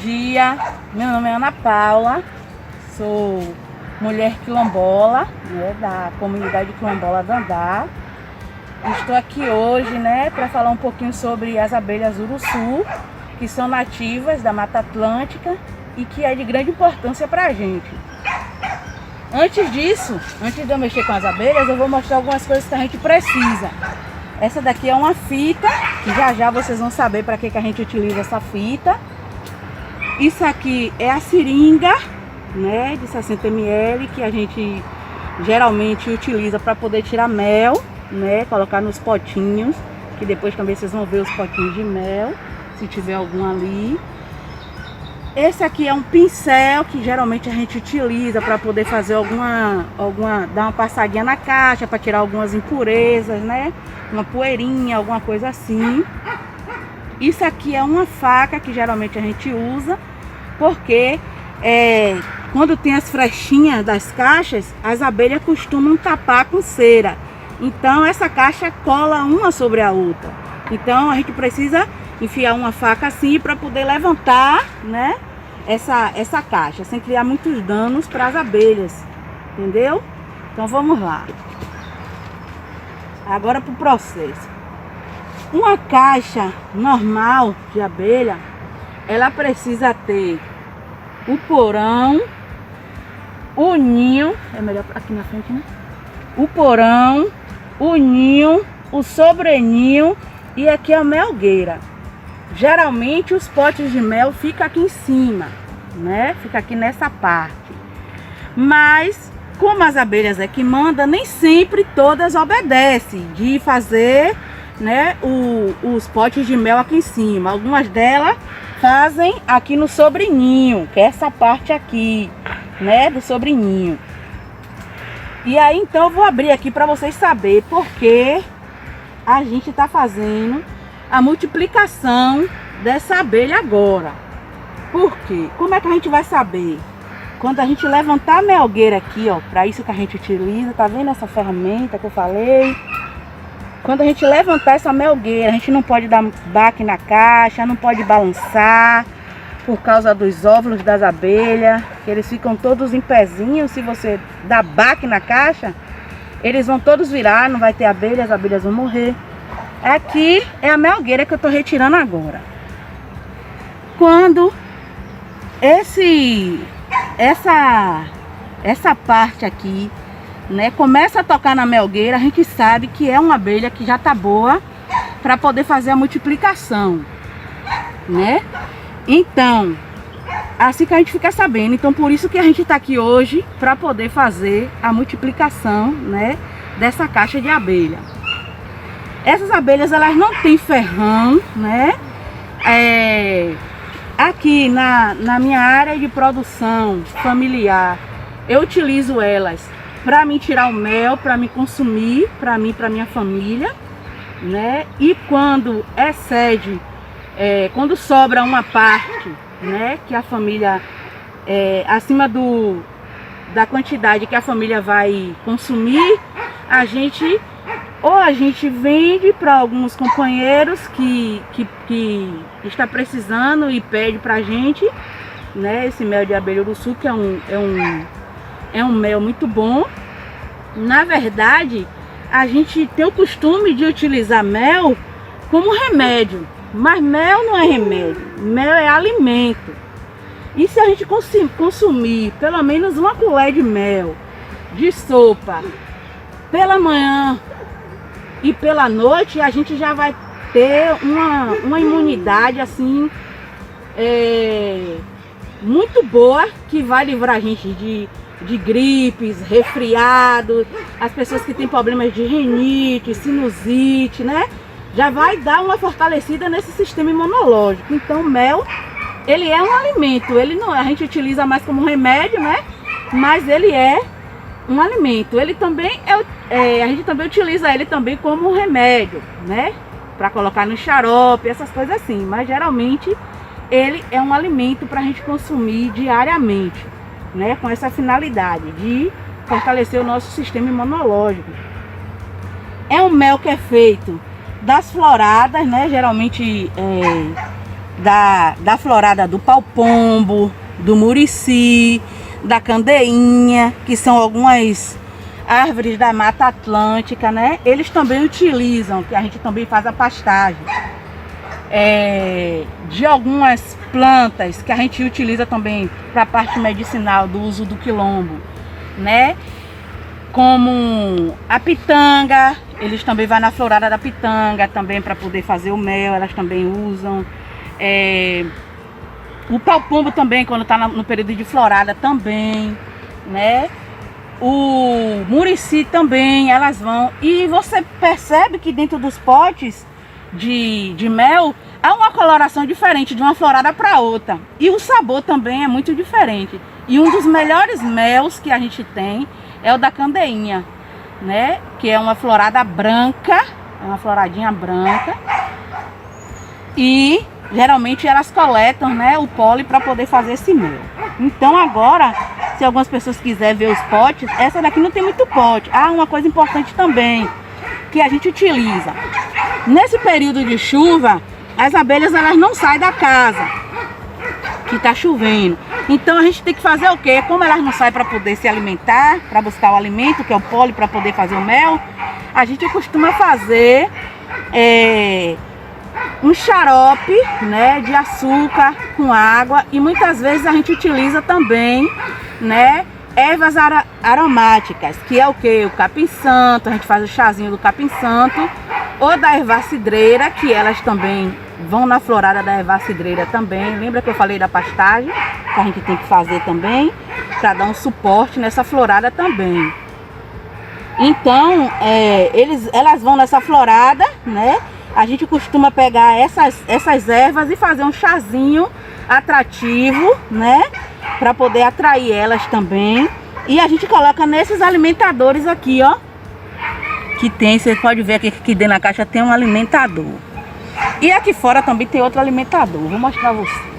dia, meu nome é Ana Paula, sou mulher quilombola, né, da comunidade quilombola Dandá. Estou aqui hoje, né, para falar um pouquinho sobre as abelhas uruçu, que são nativas da Mata Atlântica e que é de grande importância para a gente. Antes disso, antes de eu mexer com as abelhas, eu vou mostrar algumas coisas que a gente precisa. Essa daqui é uma fita, que já vocês vão saber para que a gente utiliza essa fita. Isso aqui é a seringa, né, de 60 ml, que a gente geralmente utiliza para poder tirar mel, né, colocar nos potinhos, que depois também vocês vão ver os potinhos de mel, se tiver algum ali. Esse aqui é um pincel que geralmente a gente utiliza para poder fazer dar uma passadinha na caixa, para tirar algumas impurezas, né? Uma poeirinha, alguma coisa assim. Isso aqui é uma faca que geralmente a gente usa, porque quando tem as frechinhas das caixas, as abelhas costumam tapar com cera. Então essa caixa cola uma sobre a outra. Então a gente precisa enfiar uma faca assim para poder levantar, né, essa caixa, sem criar muitos danos para as abelhas, entendeu? Então vamos lá. Agora para o processo. Uma caixa normal de abelha, ela precisa ter o porão, o ninho, é melhor aqui na frente, né? O porão, o ninho, o sobreninho e aqui a melgueira. Geralmente os potes de mel ficam aqui em cima, né? Fica aqui nessa parte. Mas como as abelhas é que mandam, nem sempre todas obedecem de fazer, né, os potes de mel aqui em cima. Algumas delas fazem aqui no sobreninho, que é essa parte aqui, né, do sobreninho. E aí então eu vou abrir aqui para vocês saberem porque a gente está fazendo a multiplicação dessa abelha agora. Por quê? Como é que a gente vai saber? Quando a gente levantar a melgueira aqui, ó, para isso que a gente utiliza, tá vendo essa ferramenta que eu falei? Quando a gente levantar essa melgueira, a gente não pode dar baque na caixa, não pode balançar por causa dos óvulos das abelhas, que eles ficam todos em pezinhos. Se você dar baque na caixa, eles vão todos virar, não vai ter abelha, as abelhas vão morrer. Aqui é a melgueira que eu tô retirando agora. Quando essa parte aqui, né, começa a tocar na melgueira, a gente sabe que é uma abelha que já tá boa para poder fazer a multiplicação, né? Então, assim que a gente fica sabendo. Então por isso que a gente tá aqui hoje, para poder fazer a multiplicação, né, dessa caixa de abelha. Essas abelhas, elas não têm ferrão, né? Aqui na minha área de produção familiar, eu utilizo elas para me tirar o mel, para me consumir, para mim, para minha família, né? E quando excede, quando sobra uma parte, né, que a família, acima da quantidade que a família vai consumir, a gente vende para alguns companheiros que está precisando e pede pra gente, né, esse mel de abelha uruçu, que é um mel muito bom. Na verdade, a gente tem o costume de utilizar mel como remédio, mas mel não é remédio, mel é alimento. E se a gente consumir pelo menos uma colher de mel de sopa pela manhã e pela noite, a gente já vai ter uma imunidade assim muito boa, que vai livrar a gente de gripes, resfriado, as pessoas que têm problemas de rinite, sinusite, né? Já vai dar uma fortalecida nesse sistema imunológico. Então o mel, ele é um alimento, ele não, a gente utiliza mais como remédio, né? Mas ele é um alimento. Ele também a gente também utiliza ele também como remédio, né? Para colocar no xarope, essas coisas assim. Mas geralmente ele é um alimento para a gente consumir diariamente, né? Com essa finalidade de fortalecer o nosso sistema imunológico. É um mel que é feito das floradas, né? Geralmente da florada do pau-pombo, do murici, da candeinha, que são algumas árvores da Mata Atlântica, né? Eles também utilizam, que a gente também faz a pastagem de algumas plantas que a gente utiliza também para a parte medicinal do uso do quilombo, né? Como a pitanga, eles também vão na florada da pitanga também para poder fazer o mel, elas também usam. O pau-pombo também, quando está no período de florada também, né? O murici também, elas vão. E você percebe que dentro dos potes de mel há uma coloração diferente de uma florada para outra. E o sabor também é muito diferente. E um dos melhores mels que a gente tem é o da candeinha, né? Que é uma florada branca, é uma floradinha branca. E geralmente elas coletam, né, o pólen para poder fazer esse mel. Então agora, se algumas pessoas quiserem ver os potes, essa daqui não tem muito pote. Ah, uma coisa importante também que a gente utiliza. Nesse período de chuva, as abelhas elas não saem da casa, que está chovendo. Então a gente tem que fazer o quê? Como elas não saem para poder se alimentar, para buscar o alimento, que é o pólen, para poder fazer o mel, a gente costuma fazer um xarope, né, de açúcar com água, e muitas vezes a gente utiliza também, né, ervas aromáticas, que é o que? O capim-santo, a gente faz o chazinho do capim-santo, ou da erva cidreira, que elas também vão na florada da erva cidreira também. Lembra que eu falei da pastagem, que a gente tem que fazer também, para dar um suporte nessa florada também. Então, elas vão nessa florada, né? A gente costuma pegar essas ervas e fazer um chazinho atrativo, né? Para poder atrair elas também. E a gente coloca nesses alimentadores aqui, ó. Que tem, você pode ver aqui que dentro da caixa tem um alimentador. E aqui fora também tem outro alimentador. Vou mostrar a vocês.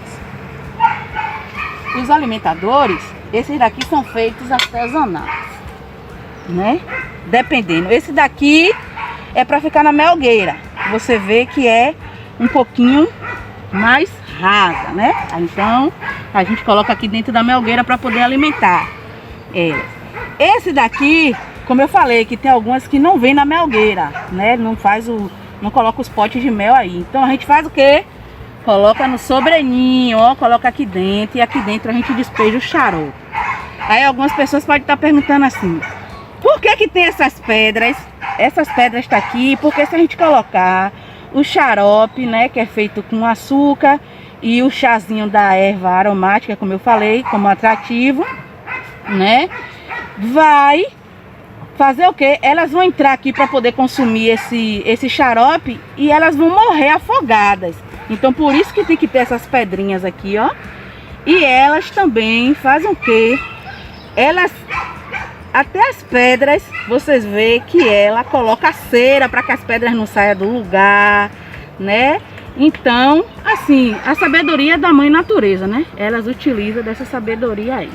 Os alimentadores, esses daqui são feitos artesanais, né? Dependendo. Esse daqui é para ficar na melgueira. Você vê que é um pouquinho mais rasa, né? Então a gente coloca aqui dentro da melgueira para poder alimentar elas. Esse daqui, como eu falei, que tem algumas que não vem na melgueira, né? Não coloca os potes de mel aí. Então a gente faz o quê? Coloca no sobreninho, ó, coloca aqui dentro, e aqui dentro a gente despeja o xarope. Aí algumas pessoas podem estar perguntando assim: por que tem essas pedras? Essas pedras estão aqui porque se a gente colocar o xarope, né, que é feito com açúcar, e o chazinho da erva aromática, como eu falei, como atrativo, né, vai fazer o que? Elas vão entrar aqui para poder consumir esse xarope e elas vão morrer afogadas. Então por isso que tem que ter essas pedrinhas aqui, ó. E elas também fazem o que? Elas, até as pedras, vocês veem que ela coloca cera para que as pedras não saiam do lugar, né? Então, assim, a sabedoria da mãe natureza, né? Elas utilizam dessa sabedoria aí.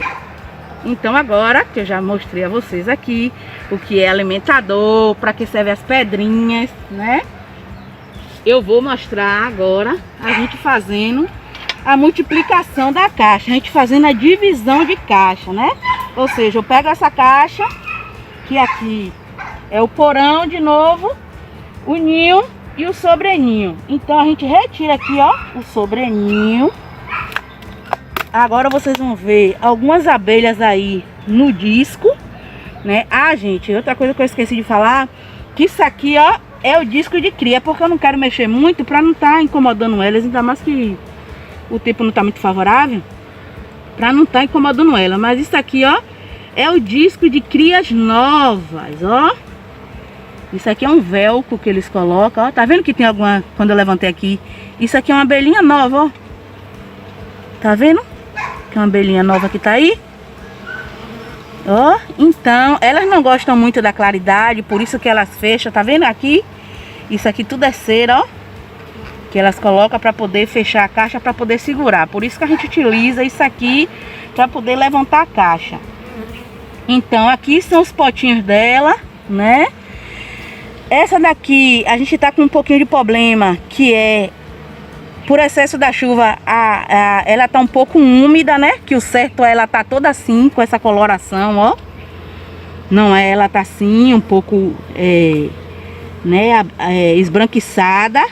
Então agora que eu já mostrei a vocês aqui o que é alimentador, para que serve as pedrinhas, né? Eu vou mostrar agora a gente fazendo a multiplicação da caixa, a gente fazendo a divisão de caixa, né? Ou seja, eu pego essa caixa, que aqui é o porão de novo, o ninho e o sobreninho. Então a gente retira aqui, ó, o sobreninho. Agora vocês vão ver algumas abelhas aí no disco, né? Ah, gente, outra coisa que eu esqueci de falar, que isso aqui, ó, é o disco de cria, porque eu não quero mexer muito para não estar incomodando elas, ainda mais que o tempo não está muito favorável, para não estar incomodando ela. Mas isso aqui, ó, é o disco de crias novas, ó. Isso aqui é um velcro que eles colocam, ó. Tá vendo que tem alguma, quando eu levantei aqui, isso aqui é uma abelhinha nova, ó. Tá vendo? Que é uma abelhinha nova que tá aí. Ó, então, elas não gostam muito da claridade, por isso que elas fecham, tá vendo aqui? Isso aqui tudo é cera, ó. Que elas colocam para poder fechar a caixa, para poder segurar. Por isso que a gente utiliza isso aqui, para poder levantar a caixa. Então, aqui são os potinhos dela, né? Essa daqui, a gente tá com um pouquinho de problema, que é por excesso da chuva, ela tá um pouco úmida, né? Que o certo ela tá toda assim, com essa coloração, ó. Não é, ela tá assim, um pouco, né, esbranquiçada,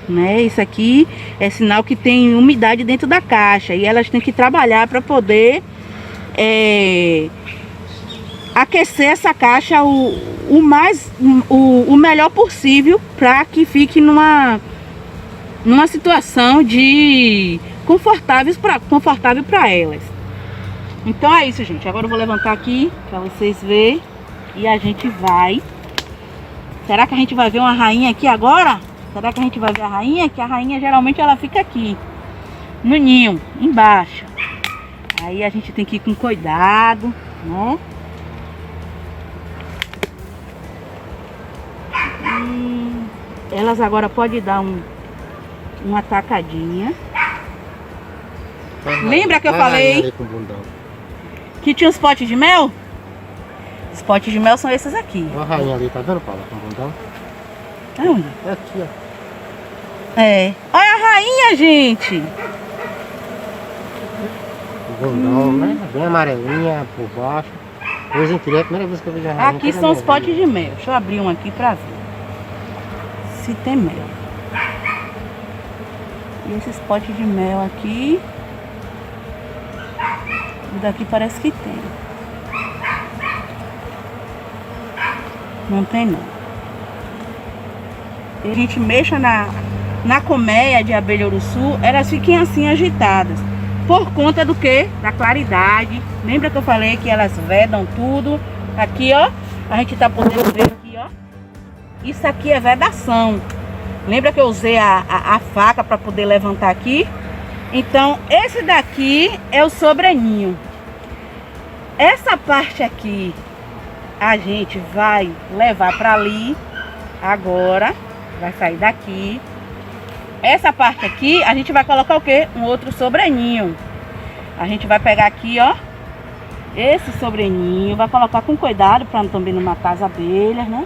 né? Isso aqui é sinal que tem umidade dentro da caixa e elas têm que trabalhar para poder aquecer essa caixa o melhor possível, para que fique numa situação de confortável para elas. Então é isso, gente. Agora eu vou levantar aqui para vocês verem e a gente vai. Será que a gente vai ver uma rainha aqui agora? Será que a gente vai ver a rainha? Que a rainha geralmente ela fica aqui no ninho, embaixo. Aí a gente tem que ir com cuidado, né? Elas agora podem dar uma tacadinha. Lembra que eu falei que tinha os potes de mel? Os potes de mel são esses aqui. Olha a rainha ali, tá vendo, Paula, com o bundão? Aonde? É aqui, ó. Olha a rainha, gente. O bundão, né? Bem amarelinha por baixo. Hoje em dia é a primeira vez que eu vejo a rainha. Aqui são os potes de mel. Deixa eu abrir um aqui pra ver se tem mel. E esses potes de mel aqui, e daqui parece que tem. Não tem não. E a gente mexa na colmeia de abelha uruçu, elas fiquem assim agitadas. Por conta do que? Da claridade. Lembra que eu falei que elas vedam tudo? Aqui, ó. A gente tá podendo ver aqui, ó. Isso aqui é vedação. Lembra que eu usei a faca para poder levantar aqui? Então, esse daqui é o sobreninho. Essa parte aqui a gente vai levar para ali agora. Vai sair daqui. Essa parte aqui a gente vai colocar o quê? Um outro sobreninho. A gente vai pegar aqui, ó, esse sobreninho, vai colocar com cuidado para também não matar as abelhas, né?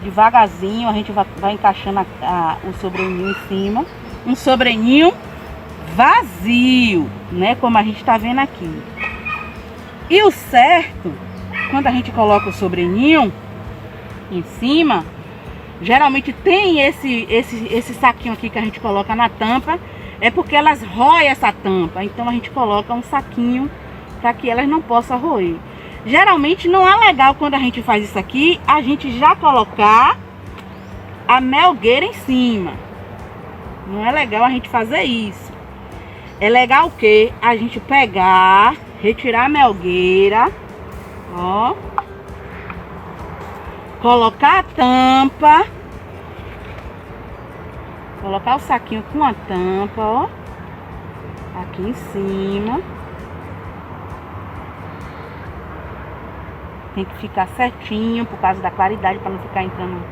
Devagarzinho a gente vai encaixando o sobreninho em cima. Um sobreninho vazio, né? Como a gente tá vendo aqui. E o certo, quando a gente coloca o sobreninho em cima, geralmente tem esse saquinho aqui que a gente coloca na tampa, é porque elas roem essa tampa. Então a gente coloca um saquinho para que elas não possam roer. Geralmente não é legal quando a gente faz isso aqui, a gente já colocar a melgueira em cima. Não é legal a gente fazer isso. É legal o que? A gente pegar, retirar a melgueira, ó, colocar a tampa, colocar o saquinho com a tampa, ó, aqui em cima. Tem que ficar certinho por causa da claridade, para não ficar entrando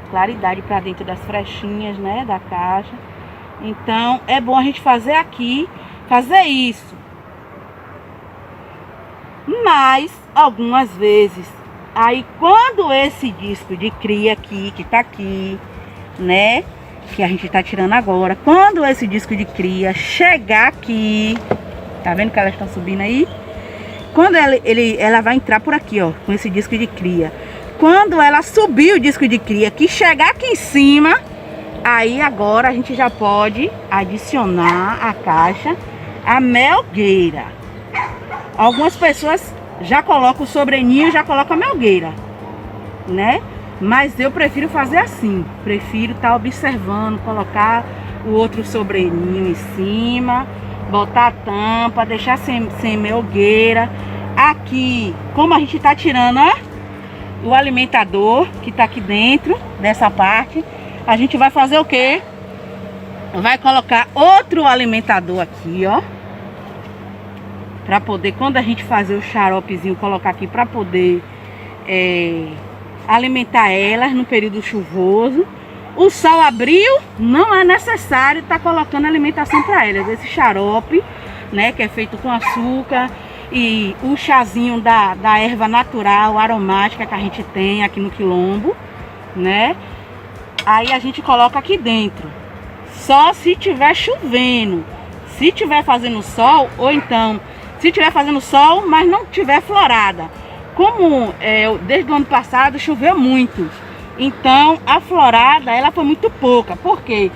claridade para dentro das frechinhas, né, da caixa. Então é bom a gente fazer aqui, fazer isso. Mas algumas vezes, aí quando esse disco de cria aqui, que tá aqui, né, que a gente tá tirando agora, quando esse disco de cria chegar aqui, tá vendo que elas estão subindo aí? Quando ela vai entrar por aqui, ó, com esse disco de cria. Quando ela subir o disco de cria, que chegar aqui em cima, aí agora a gente já pode adicionar a caixa, a melgueira. Algumas pessoas já colocam o sobreninho, já colocam a melgueira, né? Mas eu prefiro fazer assim. Prefiro estar observando, colocar o outro sobreninho em cima, botar a tampa, deixar sem melgueira. Aqui, como a gente tá tirando, ó, o alimentador que tá aqui dentro dessa parte, a gente vai fazer o quê? Vai colocar outro alimentador aqui, ó, para poder, quando a gente fazer o xaropezinho, colocar aqui para poder alimentar elas no período chuvoso. O sol abriu, não é necessário estar colocando alimentação para elas. Esse xarope, né, que é feito com açúcar, e o chazinho da erva natural, aromática que a gente tem aqui no quilombo, né? Aí a gente coloca aqui dentro, só se tiver chovendo. Se tiver fazendo sol, ou então, se tiver fazendo sol, mas não tiver florada. Como desde o ano passado choveu muito, então a florada ela foi muito pouca. Por quê?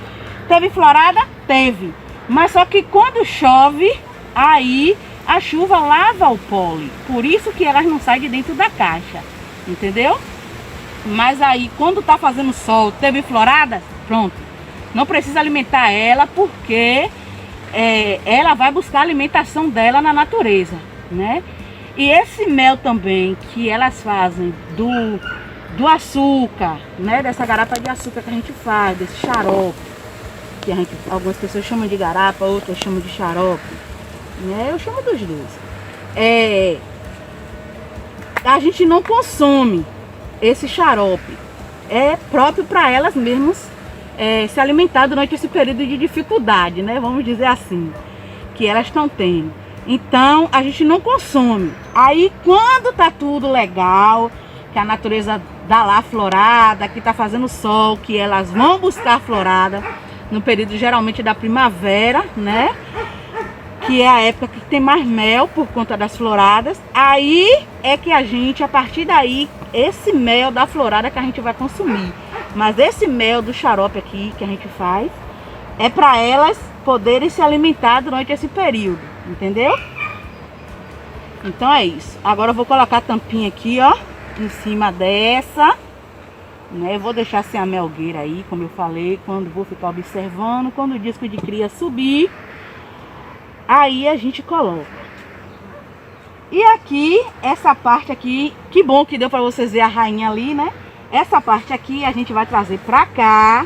Teve florada? Teve. Mas só que quando chove, aí a chuva lava o pólen. Por isso que elas não saem de dentro da caixa. Entendeu? Mas aí quando tá fazendo sol, teve florada, pronto. Não precisa alimentar ela, porque ela vai buscar a alimentação dela na natureza, né? E esse mel também que elas fazem do açúcar, né? Dessa garapa de açúcar que a gente faz, desse xarope, que algumas pessoas chamam de garapa, outras chamam de xarope, né? Eu chamo dos dois. A gente não consome esse xarope. É próprio para elas mesmas se alimentar durante esse período de dificuldade, né? Vamos dizer assim, que elas estão tendo. Então a gente não consome. Aí quando tá tudo legal, que a natureza dá lá florada, que tá fazendo sol, que elas vão buscar a florada no período geralmente da primavera, né? Que é a época que tem mais mel por conta das floradas. Aí é que a gente, a partir daí, esse mel da florada que a gente vai consumir. Mas esse mel do xarope aqui que a gente faz é para elas poderem se alimentar durante esse período, entendeu? Então é isso. Agora eu vou colocar a tampinha aqui, ó, em cima dessa, né? Eu vou deixar sem a melgueira aí, como eu falei, quando vou ficar observando, quando o disco de cria subir, aí a gente coloca. E aqui, essa parte aqui, que bom que deu para vocês verem a rainha ali, né? Essa parte aqui a gente vai trazer pra cá.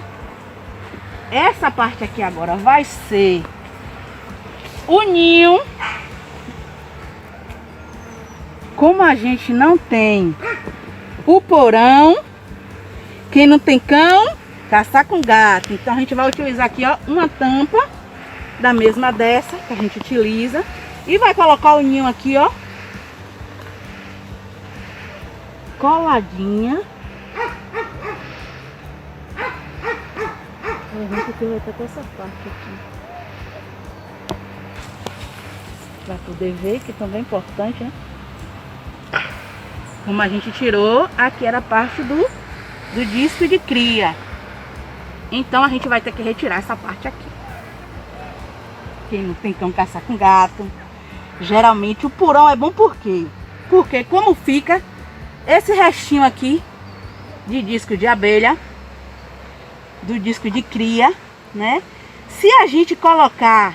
Essa parte aqui agora vai ser o ninho. Como a gente não tem o porão, quem não tem cão, caçar com gato. Então a gente vai utilizar aqui, ó, uma tampa da mesma dessa que a gente utiliza. E vai colocar o ninho aqui, ó, coladinha. A gente vai estar com essa parte aqui para poder ver, que também é importante, né? Como a gente tirou, aqui era a parte do disco de cria. Então a gente vai ter que retirar essa parte aqui. Quem não tem cão caçar com gato. Geralmente o porão é bom por quê? Porque como fica esse restinho aqui de disco de abelha, do disco de cria, né? Se a gente colocar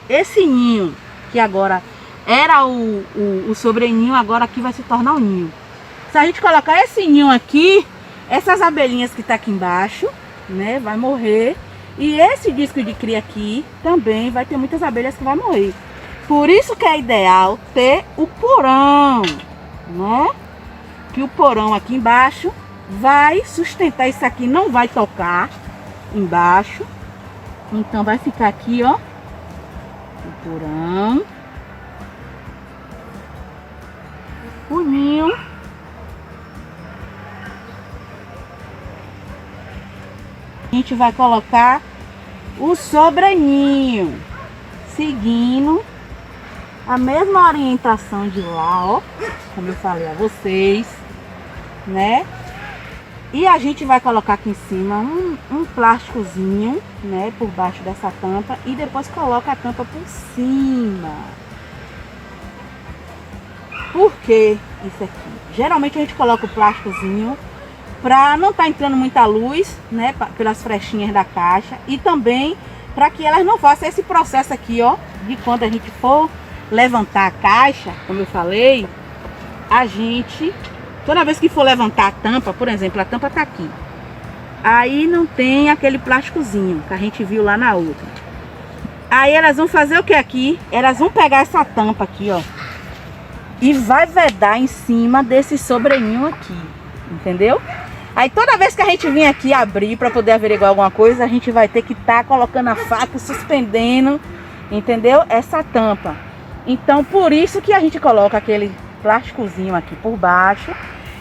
esse ninho, que agora era o sobreninho, agora aqui vai se tornar o ninho. Se a gente colocar esse ninho aqui, essas abelhinhas que tá aqui embaixo, né, vai morrer. E esse disco de cria aqui também vai ter muitas abelhas que vai morrer. Por isso que é ideal ter o porão, né? Que o porão aqui embaixo vai sustentar isso aqui, não vai tocar embaixo. Então vai ficar aqui, ó, o porão, o ninho. A gente vai colocar o sobreninho, seguindo a mesma orientação de lá, ó, como eu falei a vocês, né? E a gente vai colocar aqui em cima um plásticozinho, né, por baixo dessa tampa, e depois coloca a tampa por cima. Por que isso aqui? Geralmente a gente coloca o plásticozinho para não tá entrando muita luz, né, pelas frechinhas da caixa, e também para que elas não façam esse processo aqui, ó, de quando a gente for levantar a caixa, como eu falei, a gente, toda vez que for levantar a tampa, por exemplo, a tampa tá aqui, aí não tem aquele plásticozinho que a gente viu lá na outra. Aí elas vão fazer o que aqui? Elas vão pegar essa tampa aqui, ó, e vai vedar em cima desse sobreninho aqui, entendeu? Aí toda vez que a gente vir aqui abrir para poder averiguar alguma coisa, a gente vai ter que estar colocando a faca, suspendendo, entendeu? Essa tampa. Então por isso que a gente coloca aquele plásticozinho aqui por baixo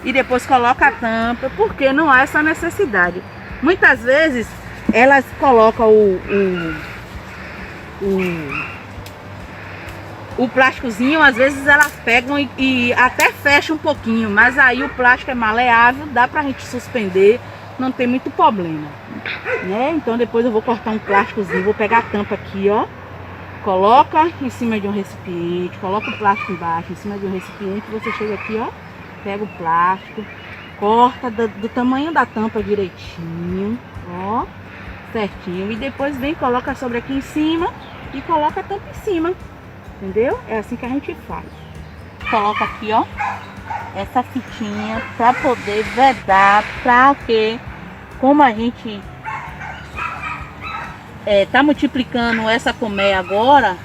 e depois coloca a tampa, porque não há essa necessidade. Muitas vezes elas colocam o plásticozinho, às vezes elas pegam e até fecham um pouquinho, mas aí o plástico é maleável, dá pra gente suspender, não tem muito problema, né? Então depois eu vou cortar um plásticozinho, vou pegar a tampa aqui, ó, coloca em cima de um recipiente, coloca o plástico embaixo, em cima de um recipiente, você chega aqui, ó, pega o plástico, corta do tamanho da tampa direitinho, ó, certinho, e depois vem, coloca sobre aqui em cima e coloca a tampa em cima, entendeu? É assim que a gente faz. Coloca aqui, ó, essa fitinha para poder vedar, para que, como a gente tá multiplicando essa colmeia agora,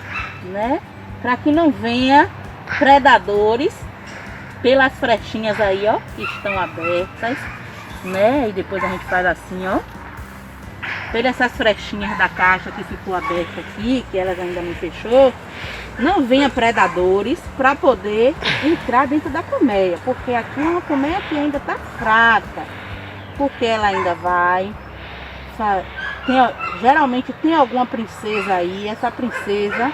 né, para que não venha predadores pelas frechinhas aí, ó, que estão abertas, né, e depois a gente faz assim, ó, pelas essas frechinhas da caixa que ficou aberta aqui, que elas ainda não fechou, não venha predadores para poder entrar dentro da colmeia, porque aqui é uma colmeia que ainda tá fraca, porque ela ainda vai, sabe, geralmente tem alguma princesa aí, essa princesa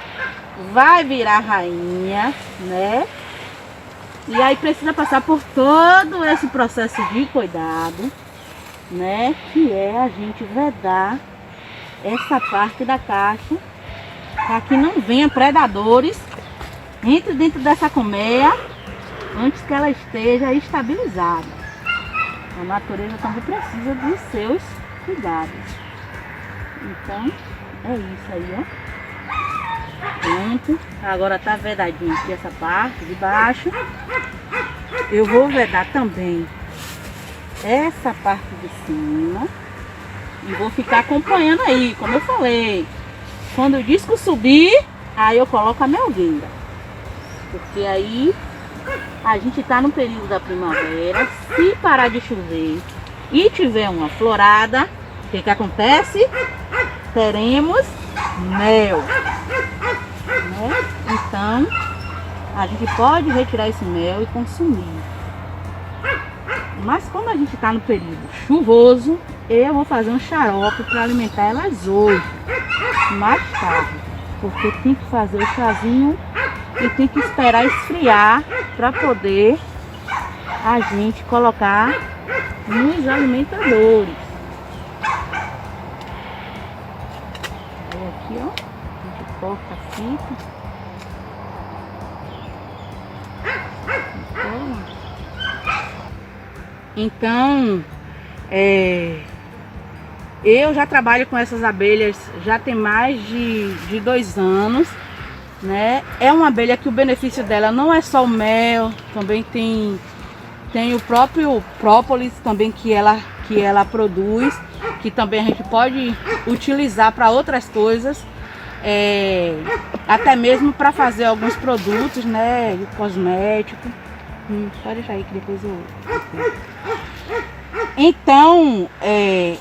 vai virar rainha, né? E aí precisa passar por todo esse processo de cuidado, né? Que é a gente vedar essa parte da caixa para que não venha predadores, entre dentro dessa colmeia antes que ela esteja estabilizada. A natureza também precisa dos seus cuidados. Então é isso aí, ó. Pronto. Agora tá vedadinho aqui essa parte de baixo. Eu vou vedar também essa parte de cima e vou ficar acompanhando aí, como eu falei. Quando o disco subir, aí eu coloco a melgueira, porque aí a gente tá no período da primavera. Se parar de chover e tiver uma florada, o que que acontece? Teremos mel, né? Então a gente pode retirar esse mel e consumir. Mas como a gente está no período chuvoso, eu vou fazer um xarope para alimentar elas hoje, mais tarde, porque tem que fazer o chazinho e tem que esperar esfriar para poder a gente colocar nos alimentadores. Aí aqui, ó, a gente corta a fita. Então, eu já trabalho com essas abelhas já tem mais de 2 anos, né? É uma abelha que o benefício dela não é só o mel, também tem o próprio própolis também que ela produz, que também a gente pode utilizar para outras coisas, até mesmo para fazer alguns produtos, né, de cosmético. Pode deixar aí que depois eu... Então,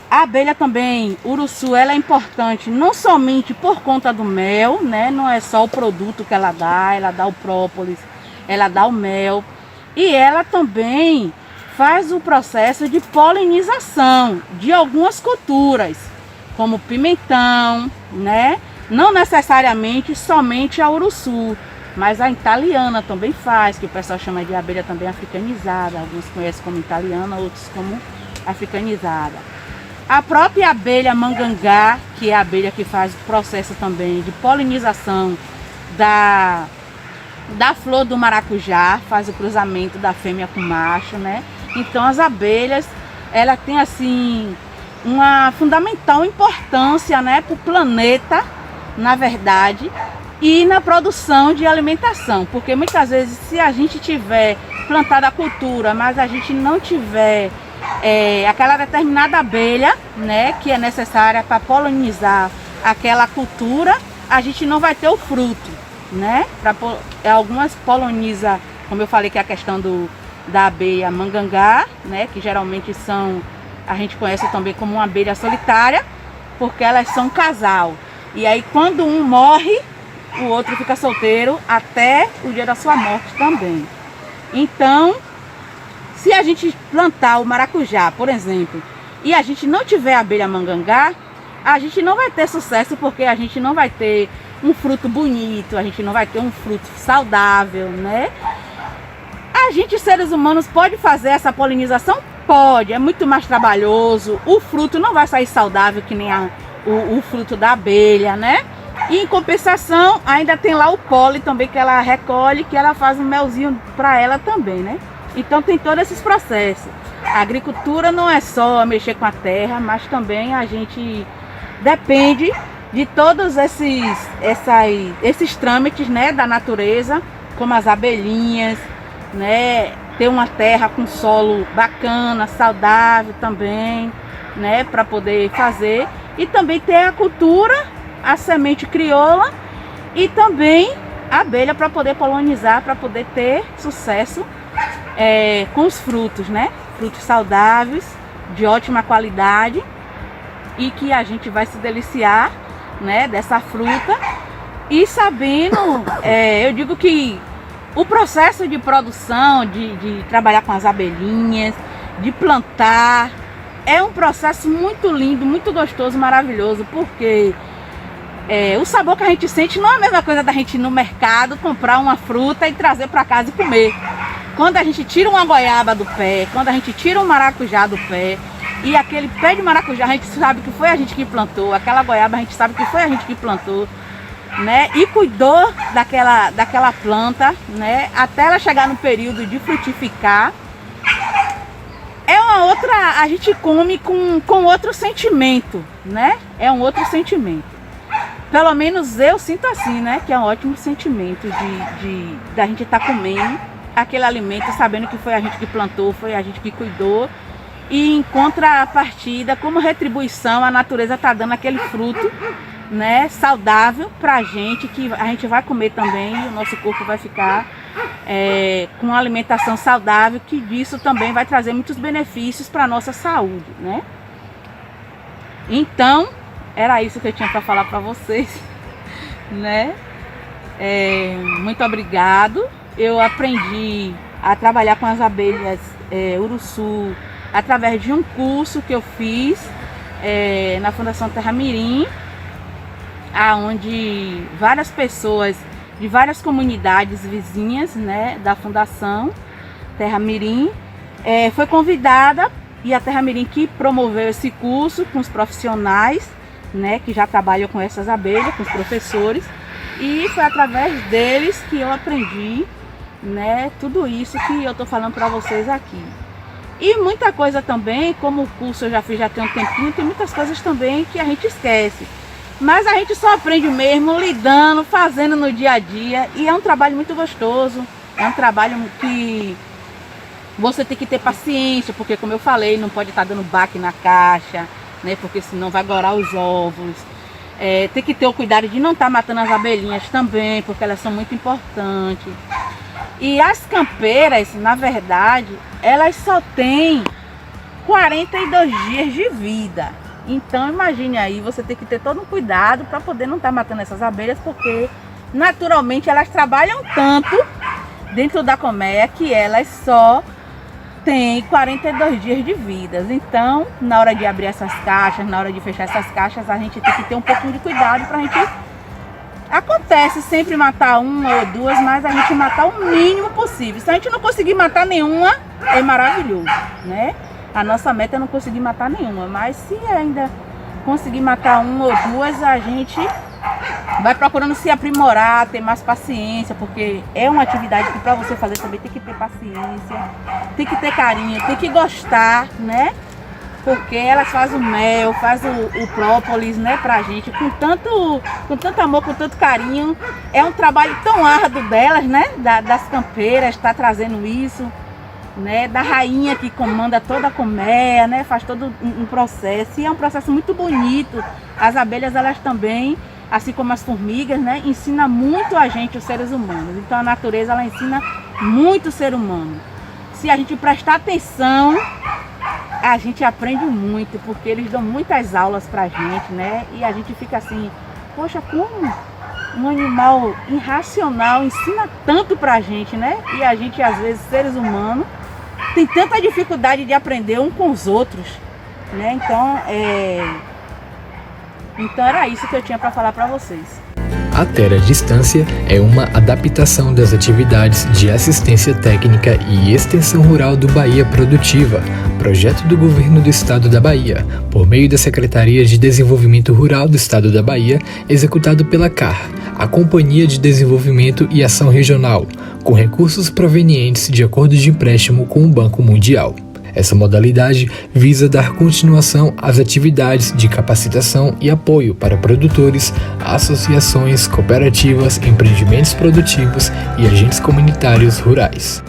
a abelha também, uruçu, ela é importante não somente por conta do mel, né? Não é só o produto que ela dá o própolis, ela dá o mel. E ela também faz o processo de polinização de algumas culturas, como pimentão, né? Não necessariamente somente a uruçu, mas a italiana também faz, que o pessoal chama de abelha também africanizada. Alguns conhecem como italiana, outros como africanizada. A própria abelha mangangá, que é a abelha que faz o processo também de polinização da flor do maracujá, faz o cruzamento da fêmea com o macho, né? Então as abelhas, ela tem assim uma fundamental importância, né, para o planeta, na verdade, e na produção de alimentação, porque muitas vezes se a gente tiver plantado a cultura, mas a gente não tiver aquela determinada abelha, né, que é necessária para polinizar aquela cultura, a gente não vai ter o fruto, né? Algumas polinizam, como eu falei, que é a questão da abelha mangangá, né, que geralmente a gente conhece também como uma abelha solitária, porque elas são casal. E aí quando um morre, o outro fica solteiro até o dia da sua morte também. Então, se a gente plantar o maracujá, por exemplo, e a gente não tiver abelha mangangá, a gente não vai ter sucesso, porque a gente não vai ter um fruto bonito, a gente não vai ter um fruto saudável, né? A gente, seres humanos, pode fazer essa polinização? Pode, é muito mais trabalhoso, o fruto não vai sair saudável que nem o fruto da abelha, né? E em compensação, ainda tem lá o pólen também que ela recolhe, que ela faz um melzinho para ela também, né? Então tem todos esses processos. A agricultura não é só mexer com a terra, mas também a gente depende de todos esses trâmites, né, da natureza, como as abelhinhas, né? Ter uma terra com solo bacana, saudável também, né, para poder fazer. E também ter a cultura, a semente crioula e também a abelha para poder polinizar, para poder ter sucesso com os frutos, né? Frutos saudáveis, de ótima qualidade e que a gente vai se deliciar, né, dessa fruta. E sabendo, eu digo que o processo de produção, de trabalhar com as abelhinhas, de plantar, é um processo muito lindo, muito gostoso, maravilhoso, porque o sabor que a gente sente não é a mesma coisa da gente ir no mercado, comprar uma fruta e trazer para casa e comer. Quando a gente tira uma goiaba do pé, quando a gente tira um maracujá do pé, e aquele pé de maracujá a gente sabe que foi a gente que plantou, aquela goiaba a gente sabe que foi a gente que plantou, né? E cuidou daquela planta, né? Até ela chegar no período de frutificar. É uma outra, a gente come com outro sentimento, né? É um outro sentimento. Pelo menos eu sinto assim, né? Que é um ótimo sentimento da gente estar comendo aquele alimento, sabendo que foi a gente que plantou, foi a gente que cuidou. E em contrapartida, como retribuição, a natureza está dando aquele fruto, né, saudável pra gente, que a gente vai comer também e o nosso corpo vai ficar com uma alimentação saudável, que disso também vai trazer muitos benefícios para a nossa saúde, né? Então, era isso que eu tinha para falar para vocês, né? Muito obrigado. Eu aprendi a trabalhar com as abelhas Uruçu através de um curso que eu fiz na Fundação Terra Mirim, aonde várias pessoas de várias comunidades vizinhas, né, da Fundação Terra Mirim foi convidada, e a Terra Mirim que promoveu esse curso com os profissionais, né, que já trabalham com essas abelhas, com os professores, e foi através deles que eu aprendi, né, tudo isso que eu tô falando para vocês aqui. E muita coisa também, como o curso eu já fiz já tem um tempinho, tem muitas coisas também que a gente esquece. Mas a gente só aprende mesmo lidando, fazendo no dia a dia. E é um trabalho muito gostoso. É um trabalho que você tem que ter paciência, porque como eu falei, não pode estar dando baque na caixa, né? Porque senão vai gorar os ovos. Tem que ter o cuidado de não estar matando as abelhinhas também, porque elas são muito importantes. E as campeiras, na verdade, elas só têm 42 dias de vida. Então imagine aí, você tem que ter todo um cuidado para poder não estar matando essas abelhas, porque naturalmente elas trabalham tanto dentro da colmeia que elas só têm 42 dias de vida. Então, na hora de abrir essas caixas, na hora de fechar essas caixas, a gente tem que ter um pouquinho de cuidado para a gente... Acontece sempre matar uma ou duas, mas a gente matar o mínimo possível. Se a gente não conseguir matar nenhuma, é maravilhoso, né? A nossa meta é não conseguir matar nenhuma, mas se ainda conseguir matar uma ou duas, a gente vai procurando se aprimorar, ter mais paciência, porque é uma atividade que para você fazer também tem que ter paciência, tem que ter carinho, tem que gostar, né? Porque elas fazem o mel, fazem o própolis, né, pra gente, com tanto amor, com tanto carinho. É um trabalho tão árduo delas, né, das campeiras, tá trazendo isso, né, da rainha que comanda toda a colmeia, né, faz todo um processo, e é um processo muito bonito. As abelhas, elas também, assim como as formigas, né, ensinam muito a gente, os seres humanos. Então a natureza, ela ensina muito o ser humano. Se a gente prestar atenção, a gente aprende muito, porque eles dão muitas aulas pra gente, né? E a gente fica assim, poxa, como um animal irracional ensina tanto pra gente, né? E a gente, às vezes, seres humanos, tem tanta dificuldade de aprender um com os outros, né? Então, Então era isso que eu tinha para falar para vocês. A Terra Distância é uma adaptação das atividades de assistência técnica e extensão rural do Bahia Produtiva, projeto do Governo do Estado da Bahia, por meio da Secretaria de Desenvolvimento Rural do Estado da Bahia, executado pela CAR, a Companhia de Desenvolvimento e Ação Regional, com recursos provenientes de acordo de empréstimo com o Banco Mundial. Essa modalidade visa dar continuação às atividades de capacitação e apoio para produtores, associações, cooperativas, empreendimentos produtivos e agentes comunitários rurais.